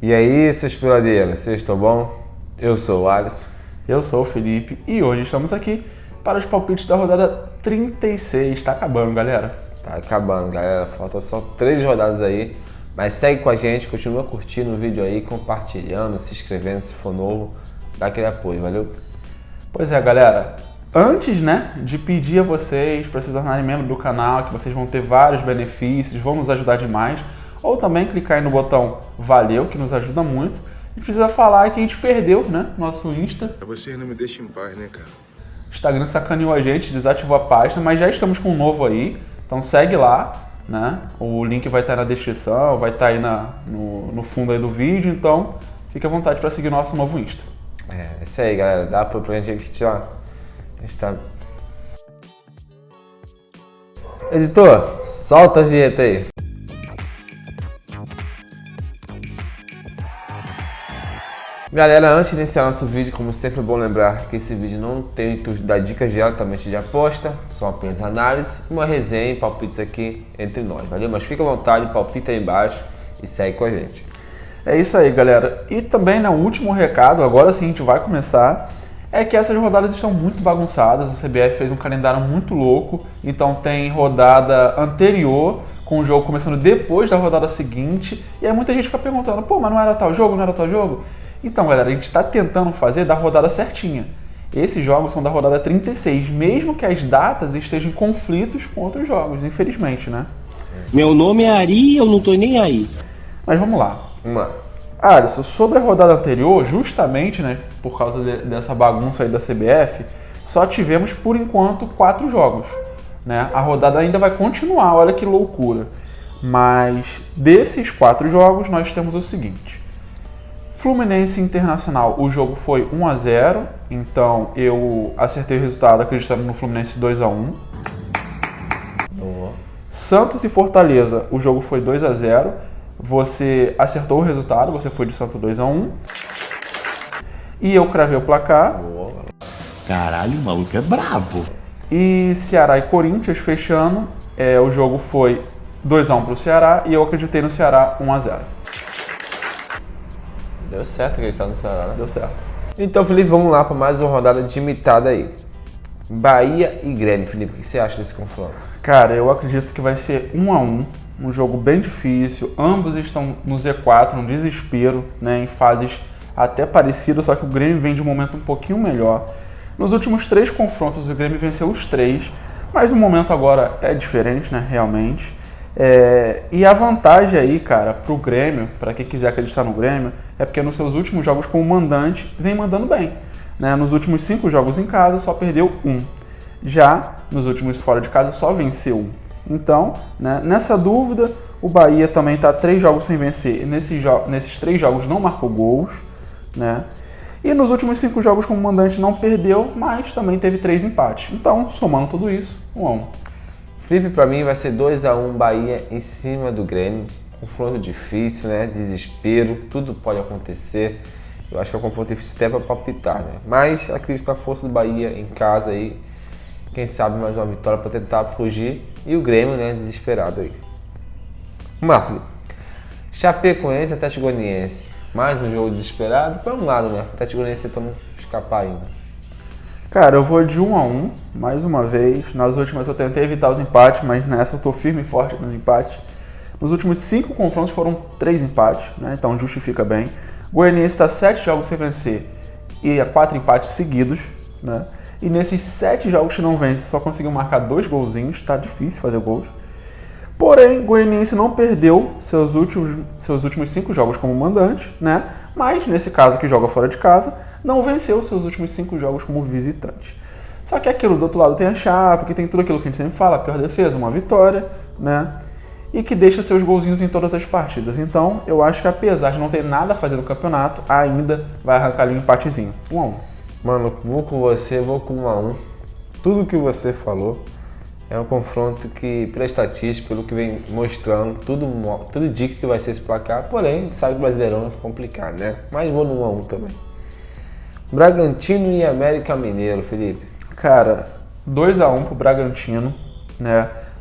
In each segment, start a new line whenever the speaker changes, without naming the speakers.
E aí, seus peladeiros, vocês estão bom? Eu sou o Alisson.
Eu sou o Felipe e hoje estamos aqui para os palpites da rodada 36. Tá acabando, galera.
Tá acabando, galera. Falta só 3 rodadas aí. Mas segue com a gente, continua curtindo o vídeo aí, compartilhando, se inscrevendo se for novo. Dá aquele apoio, valeu?
Pois é, galera. Antes, de pedir a vocês para se tornarem membros do canal, que vocês vão ter vários benefícios, vão nos ajudar demais. Ou também clicar aí no botão Valeu, que nos ajuda muito. A gente precisa falar que a gente perdeu, nosso Insta.
Vocês não me deixam em paz, né, cara?
O Instagram sacaneou a gente, desativou a página, mas já estamos com um novo aí. Então segue lá, O link vai estar na descrição, vai estar aí no fundo aí do vídeo. Então fique à vontade para seguir o nosso novo Insta.
É isso aí, galera. Dá pra gente aqui, ó. A gente tá... Editor, solta a vinheta aí. Galera, antes de iniciar nosso vídeo, como sempre é bom lembrar que esse vídeo não tem o intuito de dar dicas diretamente de aposta, são apenas análise, uma resenha e palpites aqui entre nós, valeu? Mas fica à vontade, palpita aí embaixo e segue com a gente.
É isso aí, galera. E também, o último recado, agora sim a gente vai começar, é que essas rodadas estão muito bagunçadas, a CBF fez um calendário muito louco, então tem rodada anterior, com o jogo começando depois da rodada seguinte, e aí muita gente fica perguntando, pô, mas não era tal jogo, não era tal jogo? Então, galera, a gente está tentando fazer da rodada certinha. Esses jogos são da rodada 36, mesmo que as datas estejam em conflitos com outros jogos, infelizmente,
Meu nome é Ari e eu não tô nem aí.
Mas vamos lá. Alisson, sobre a rodada anterior, justamente, por causa dessa bagunça aí da CBF, só tivemos, por enquanto, 4 jogos. A rodada ainda vai continuar, olha que loucura. Mas desses 4 jogos, nós temos o seguinte. Fluminense Internacional, o jogo foi 1-0, então eu acertei o resultado acreditando no Fluminense 2-1. Santos e Fortaleza, o jogo foi 2-0, você acertou o resultado, você foi de Santos 2-1. E eu cravei o placar.
Caralho, o maluco é brabo.
E Ceará e Corinthians fechando, o jogo foi 2-1 para o Ceará e eu acreditei no Ceará 1-0.
Deu certo acreditar no Ceará, né?
Deu certo.
Então, Felipe, vamos lá para mais uma rodada de imitada aí. Bahia e Grêmio, Felipe, o que você acha desse confronto?
Cara, eu acredito que vai ser 1-1, um jogo bem difícil. Ambos estão no Z4, no desespero, em fases até parecidas, só que o Grêmio vem de um momento um pouquinho melhor. Nos últimos 3 confrontos, o Grêmio venceu os 3, mas o momento agora é diferente, realmente. E a vantagem aí, cara, pro Grêmio, para quem quiser acreditar no Grêmio, é porque nos seus últimos jogos como mandante, vem mandando bem. Nos últimos 5 jogos em casa, só perdeu 1. Já nos últimos fora de casa, só venceu 1. Então, nessa dúvida, o Bahia também está 3 jogos sem vencer. Nesses 3 jogos não marcou gols, E nos últimos 5 jogos como mandante não perdeu, mas também teve 3 empates. Então, somando tudo isso, 1-1.
Felipe, pra mim vai ser 2-1 Bahia em cima do Grêmio. Confronto difícil, Desespero, tudo pode acontecer. Eu acho que é um confronto difícil até pra palpitar, Mas acredito na força do Bahia em casa aí. Quem sabe mais uma vitória pra tentar fugir. E o Grêmio, desesperado aí. Vamos lá, Felipe. Chapecoense e Atlético Goianiense. Mais um jogo desesperado. Por um lado, Atlético Goianiense tentando escapar ainda.
Cara, eu vou de 1-1, mais uma vez. Nas últimas eu tentei evitar os empates, mas nessa eu tô firme e forte nos empates. Nos últimos 5 confrontos foram 3 empates, Então justifica bem. Goianiense está 7 jogos sem vencer e 4 empates seguidos, E nesses 7 jogos que não vence, só conseguiu marcar 2 golzinhos, tá difícil fazer gols. Porém, Goianiense não perdeu seus últimos 5 jogos como mandante, Mas, nesse caso que joga fora de casa, não venceu seus últimos 5 jogos como visitante. Só que aquilo do outro lado tem a chapa, porque tem tudo aquilo que a gente sempre fala, a pior defesa, uma vitória, E que deixa seus golzinhos em todas as partidas. Então, eu acho que apesar de não ter nada a fazer no campeonato, ainda vai arrancar ali um empatezinho. 1-1.
Mano, vou com você, vou com 1-1. Tudo que você falou. É um confronto que, pela estatística, pelo que vem mostrando, tudo indica que vai ser esse placar, porém, a gente sabe que o Brasileirão é complicado, Mas vou no 1-1 também. Bragantino e América Mineiro, Felipe.
Cara, 2-1 pro Bragantino,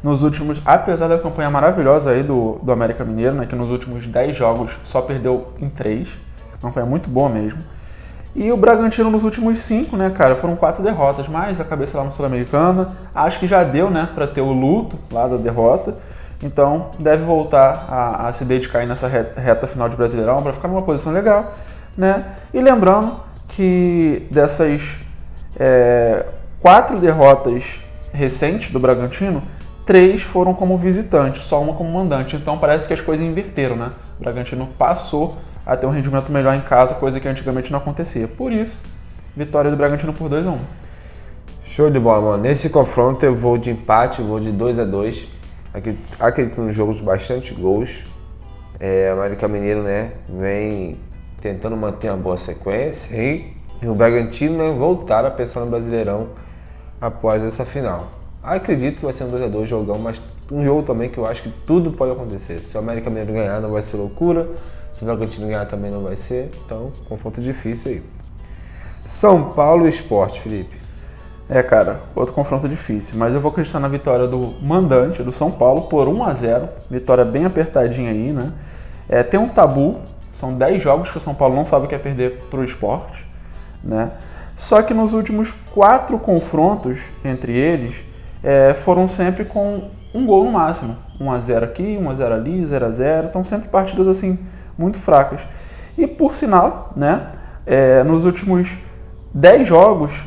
nos últimos, apesar da campanha maravilhosa aí do América Mineiro, né, que nos últimos 10 jogos só perdeu em 3, campanha muito boa mesmo. E o Bragantino nos últimos 5, né, cara, foram 4 derrotas, mas a cabeça lá no Sul-Americana, acho que já deu, né, para ter o luto lá da derrota, então deve voltar a se dedicar aí nessa reta final de Brasileirão para ficar numa posição legal, né, e lembrando que dessas 4 derrotas recentes do Bragantino, 3 foram como visitante, só uma como mandante. Então parece que as coisas inverteram, né? O Bragantino passou a ter um rendimento melhor em casa, coisa que antigamente não acontecia. Por isso, vitória do Bragantino por 2-1.
Show de bola, mano. Nesse confronto eu vou de empate, vou de 2-2. Acredito nos jogos de bastante gols. O América Mineiro, né, vem tentando manter uma boa sequência. E o Bragantino, né, voltar a pensar no Brasileirão após essa final. Acredito que vai ser um 2-2 jogão, mas um jogo também que eu acho que tudo pode acontecer. Se o América Mineiro ganhar não vai ser loucura, se o Bragantino ganhar também não vai ser, então confronto difícil aí. São Paulo e Sport, Felipe.
Cara, outro confronto difícil, mas eu vou acreditar na vitória do mandante, do São Paulo, por 1-0, vitória bem apertadinha aí, né? Tem um tabu, são 10 jogos que o São Paulo não sabe o que é perder pro Sport, né? Só que nos últimos 4 confrontos entre eles, foram sempre com um gol no máximo. 1-0 aqui, 1-0 ali, 0-0. Estão sempre partidas assim, muito fracas. E por sinal, né, nos últimos 10 jogos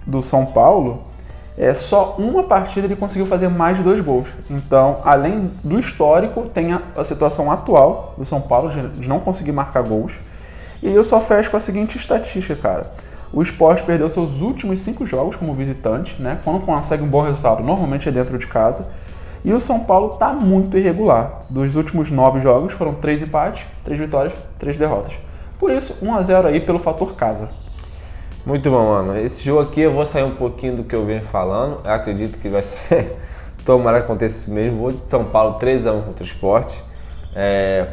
do São Paulo, só uma partida ele conseguiu fazer mais de 2 gols. Então, além do histórico, tem a situação atual do São Paulo de não conseguir marcar gols. E eu só fecho com a seguinte estatística, cara. O Sport perdeu seus últimos 5 jogos como visitante, né? Quando consegue um bom resultado, normalmente é dentro de casa. E o São Paulo está muito irregular. Dos últimos 9 jogos, foram 3 empates, 3 vitórias, 3 derrotas. Por isso, 1-0 aí pelo fator casa.
Muito bom, mano. Esse jogo aqui eu vou sair um pouquinho do que eu venho falando. Eu acredito que vai ser... Tomara que aconteça isso mesmo. Vou de São Paulo 3-1 contra o Sport.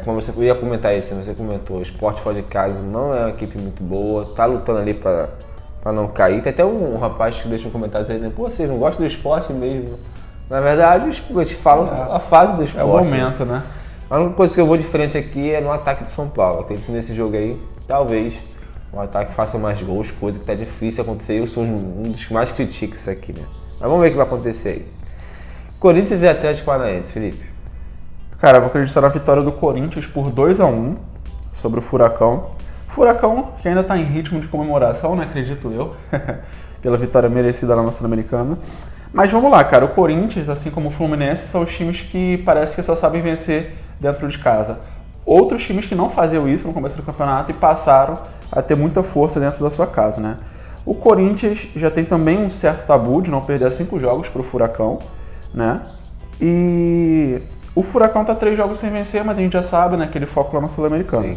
Como eu ia comentar isso, você comentou, o Sport fora de casa não é uma equipe muito boa, tá lutando ali pra não cair. Tem até um rapaz que deixa um comentário aí, pô, vocês não gostam do Sport mesmo? Na verdade, a gente fala a fase do Sport.
É o momento, né?
A única coisa que eu vou de frente aqui é no ataque de São Paulo. Acredito que nesse jogo aí, talvez o ataque faça mais gols, coisa que tá difícil acontecer. Eu sou um dos que mais critico isso aqui, né? Mas vamos ver o que vai acontecer aí. Corinthians e Atlético Paranaense, Felipe.
Cara, eu vou acreditar na vitória do Corinthians por 2-1 sobre o Furacão. Furacão que ainda está em ritmo de comemoração, né? Acredito eu, pela vitória merecida na Sul-Americana. Mas vamos lá, cara. O Corinthians, assim como o Fluminense, são os times que parece que só sabem vencer dentro de casa. Outros times que não faziam isso no começo do campeonato e passaram a ter muita força dentro da sua casa, né? O Corinthians já tem também um certo tabu de não perder 5 jogos para o Furacão, né? E o Furacão tá 3 jogos sem vencer, mas a gente já sabe, né, aquele foco lá na Sul-Americana.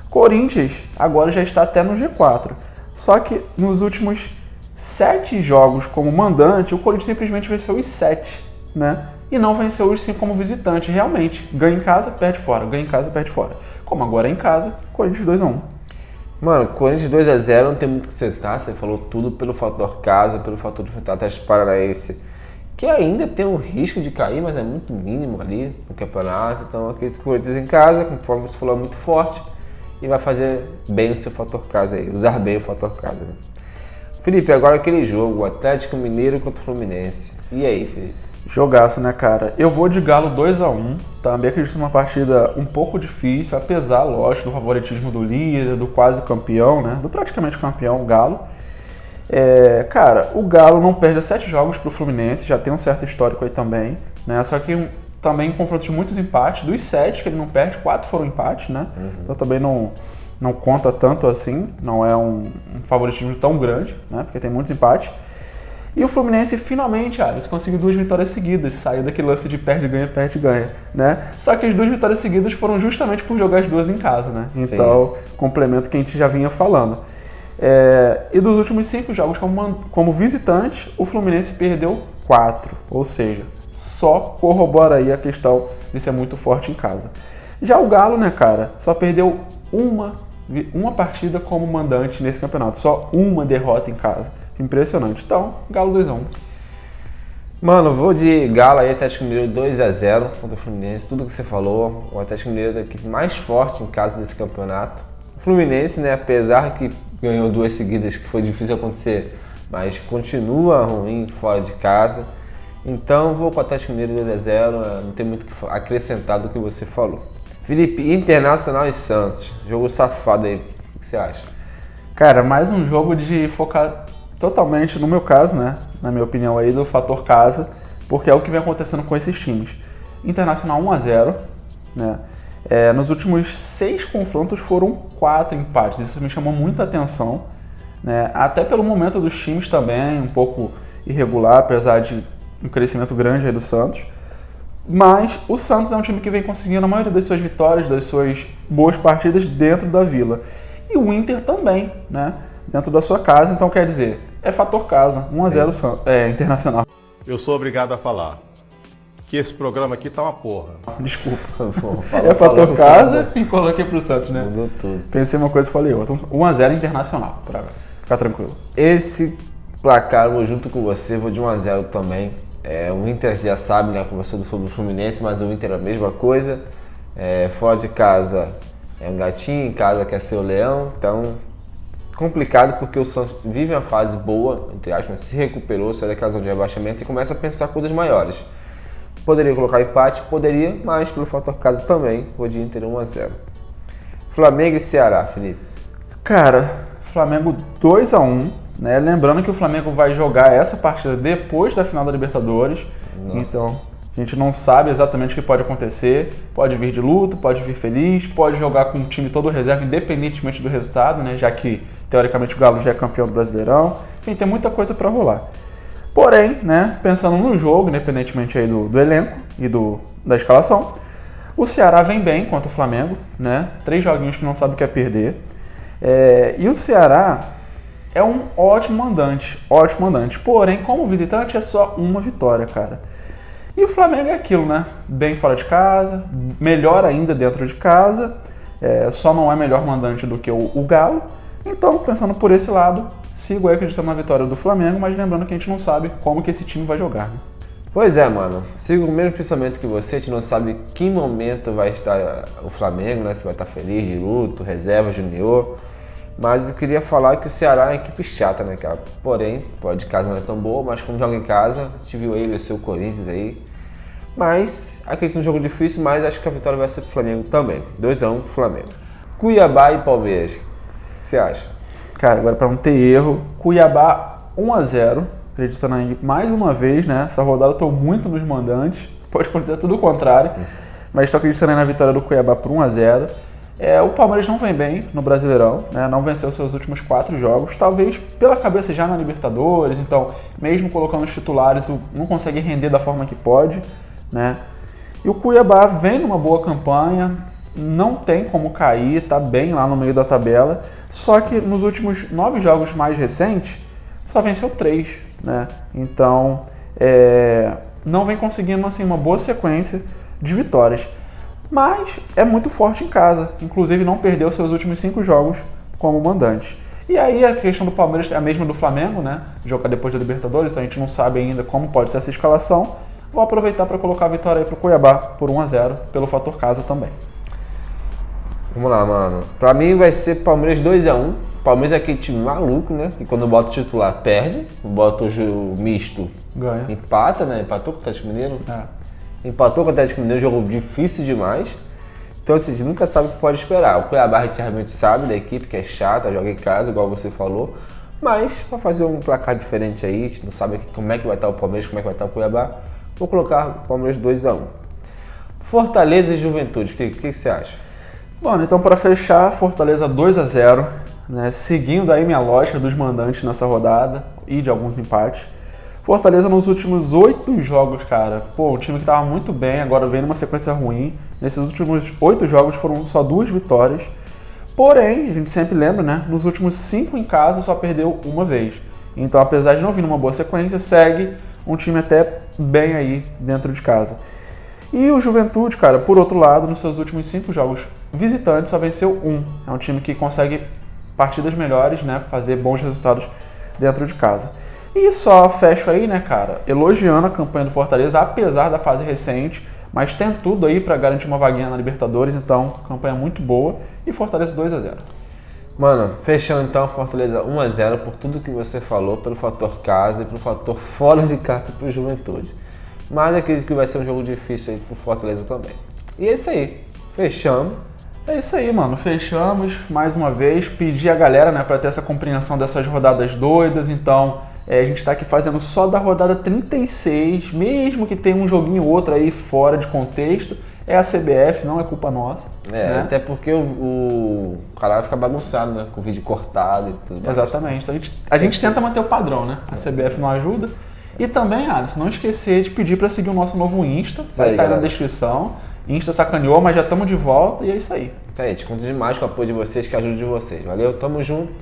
Corinthians agora já está até no G4. Só que nos últimos 7 jogos como mandante, o Corinthians simplesmente venceu os 7, né? E não venceu os 5 como visitante. Realmente, ganha em casa, perde fora. Ganha em casa, perde fora. Como agora é em casa, Corinthians 2-1.
Mano, Corinthians 2-0, não tem muito o que citar. Você falou tudo pelo fator casa, pelo fator de enfrentar o Atlético Paranaense, que ainda tem um risco de cair, mas é muito mínimo ali no campeonato. Então, acredito que o Corinthians em casa, conforme você falou, é muito forte e vai fazer bem o seu fator casa aí, usar bem o fator casa, né? Felipe, agora aquele jogo, o Atlético Mineiro contra o Fluminense. E aí, Felipe?
Jogaço, né, cara? Eu vou de Galo 2-1. Também acredito numa partida um pouco difícil, apesar, lógico, do favoritismo do líder, do quase campeão, né? Do praticamente campeão, o Galo. Cara, o Galo não perde 7 jogos pro Fluminense, já tem um certo histórico aí também, né? Só que também em confrontos de muitos empates, dos 7 que ele não perde, 4 foram empates, né? Então também não conta tanto assim, não é um favoritismo tão grande, né? Porque tem muitos empates. E o Fluminense finalmente, Alisson, conseguiu 2 vitórias seguidas, saiu daquele lance de perde-ganha, né? Só que as 2 vitórias seguidas foram justamente por jogar as 2 em casa, né? Então, complemento que a gente já vinha falando. E dos últimos 5 jogos como visitante, o Fluminense perdeu 4, ou seja, só corrobora aí a questão de ser muito forte em casa. Já o Galo, né, cara, só perdeu uma partida como mandante nesse campeonato, só uma derrota em casa. Impressionante. Então, Galo 2-1.
Mano, vou de Galo aí, Atlético Mineiro 2-0 contra o Fluminense, tudo que você falou. O Atlético Mineiro é a equipe mais forte em casa desse campeonato. O Fluminense, né, apesar que ganhou 2 seguidas, que foi difícil acontecer, mas continua ruim fora de casa. Então vou com o Atlético Mineiro 2-0, não tem muito o que acrescentar do que você falou. Felipe, Internacional e Santos, jogo safado aí, o que você acha?
Cara, mais um jogo de focar totalmente, no meu caso, né, na minha opinião aí, do fator casa, porque é o que vem acontecendo com esses times. Internacional 1-0, né, nos últimos 6 confrontos foram 4 empates, isso me chamou muita atenção, né, até pelo momento dos times também, um pouco irregular, apesar de um crescimento grande aí do Santos. Mas o Santos é um time que vem conseguindo a maioria das suas vitórias, das suas boas partidas dentro da Vila. E o Inter também, né? Dentro da sua casa. Então, quer dizer, é fator casa. 1-0 Internacional.
Eu sou obrigado a falar que esse programa aqui tá uma porra.
Desculpa. É fator casa e coloquei pro Santos, né?
Mudou tudo.
Pensei uma coisa e falei outra. 1-0 Internacional, pra ficar tranquilo.
Esse placar, vou junto com você, vou de 1-0 também. O Inter já sabe, né, conversou sobre o Fluminense, mas o Inter é a mesma coisa. Fora de casa é um gatinho, em casa quer ser o leão. Então, complicado porque o Santos vive uma fase boa, entre aspas, se recuperou, saiu daquela zona de rebaixamento e começa a pensar coisas maiores. Poderia colocar empate? Poderia, mas pelo fator casa também, vou de Inter 1-0. Flamengo e Ceará, Felipe.
Cara, Flamengo 2-1. Né? Lembrando que o Flamengo vai jogar essa partida depois da final da Libertadores. Nossa. Então a gente não sabe exatamente o que pode acontecer. Pode vir de luto, pode vir feliz, pode jogar com o time todo reserva, independentemente do resultado, né? Já que teoricamente o Galo já é campeão do Brasileirão. Enfim, tem muita coisa para rolar. Porém, né, pensando no jogo, independentemente aí do elenco e da escalação, o Ceará vem bem contra o Flamengo, né? 3 joguinhos que não sabe o que é perder. E o Ceará é um ótimo mandante. Porém, como visitante, é só uma vitória, cara. E o Flamengo é aquilo, né? Bem fora de casa, melhor ainda dentro de casa. Só não é melhor mandante do que o Galo. Então, pensando por esse lado, sigo aí acreditando na vitória do Flamengo, mas lembrando que a gente não sabe como que esse time vai jogar, né?
Pois é, mano. Sigo o mesmo pensamento que você. A gente não sabe que momento vai estar o Flamengo, né? Se vai estar feliz, de luto, reserva, junior. Mas eu queria falar que o Ceará é uma equipe chata, né, cara? Porém, fora de casa não é tão boa, mas como joga em casa, a gente viu aí vencer o Corinthians aí. Mas, acredito no jogo difícil, mas acho que a vitória vai ser pro Flamengo também. 2-1 Flamengo. Cuiabá e Palmeiras. O que você acha?
Cara, agora pra não ter erro, Cuiabá 1-0. Acreditando aí mais uma vez, né? Essa rodada eu tô muito nos mandantes. Pode acontecer tudo o contrário. Mas estou acreditando aí na vitória do Cuiabá por 1-0. O Palmeiras não vem bem no Brasileirão, né? Não venceu seus últimos 4 jogos, talvez pela cabeça já na Libertadores, então mesmo colocando os titulares não consegue render da forma que pode, né? E o Cuiabá vem numa boa campanha, não tem como cair, tá bem lá no meio da tabela, só que nos últimos 9 jogos mais recentes só venceu 3, né? Então não vem conseguindo assim uma boa sequência de vitórias. Mas é muito forte em casa, inclusive não perdeu seus últimos 5 jogos como mandante. E aí a questão do Palmeiras é a mesma do Flamengo, né? Jogar depois da Libertadores, então a gente não sabe ainda como pode ser essa escalação. Vou aproveitar para colocar a vitória aí pro Cuiabá por 1-0, pelo fator casa também.
Vamos lá, mano. Pra mim vai ser Palmeiras 2-1. Palmeiras é aquele time maluco, né? Que quando bota o titular perde, bota o misto,
ganha.
Empata, né? Empatou com o Atlético Mineiro. Empatou com o Atlético Mineiro, jogo difícil demais. Então, assim, a gente nunca sabe o que pode esperar. O Cuiabá a gente realmente sabe da equipe, que é chata, joga em casa, igual você falou. Mas, para fazer um placar diferente aí, a gente não sabe como é que vai estar o Palmeiras, como é que vai estar o Cuiabá. Vou colocar o Palmeiras 2-1. Fortaleza e Juventude, Felipe, o que você acha?
Bom, então para fechar, Fortaleza 2-0, né? Seguindo aí minha lógica dos mandantes nessa rodada e de alguns empates. Fortaleza nos últimos 8 jogos, cara. O time que tava muito bem, agora vem numa sequência ruim. Nesses últimos 8 jogos foram só 2 vitórias. Porém, a gente sempre lembra, né? Nos últimos 5 em casa só perdeu uma vez. Então, apesar de não vir numa boa sequência, segue um time até bem aí dentro de casa. E o Juventude, cara, por outro lado, nos seus últimos 5 jogos visitantes só venceu 1. É um time que consegue partidas melhores, né? Fazer bons resultados dentro de casa. E só fecho aí, né, cara, elogiando a campanha do Fortaleza, apesar da fase recente, mas tem tudo aí para garantir uma vaguinha na Libertadores, então campanha muito boa e Fortaleza 2-0.
Mano, fechando então, Fortaleza 1-0 por tudo que você falou, pelo fator casa e pelo fator fora de casa pro Juventude. Mas acredito que vai ser um jogo difícil aí pro Fortaleza também. E é isso aí, fechamos.
É isso aí, mano, fechamos mais uma vez, pedir a galera, né, para ter essa compreensão dessas rodadas doidas, então a gente tá aqui fazendo só da rodada 36, mesmo que tenha um joguinho ou outro aí fora de contexto, é a CBF, não é culpa nossa. Né?
Até porque o canal vai ficar bagunçado, né, com o vídeo cortado e tudo mais.
Exatamente, então a gente tenta manter o padrão, né, a CBF não ajuda. E também, Alisson, não esquecer de pedir para seguir o nosso novo Insta, vai estar aí na descrição. Insta sacaneou, mas já estamos de volta e é isso aí.
Tá aí, te conto demais com o apoio de vocês, que ajuda de vocês. Valeu, tamo junto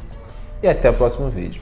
e até o próximo vídeo.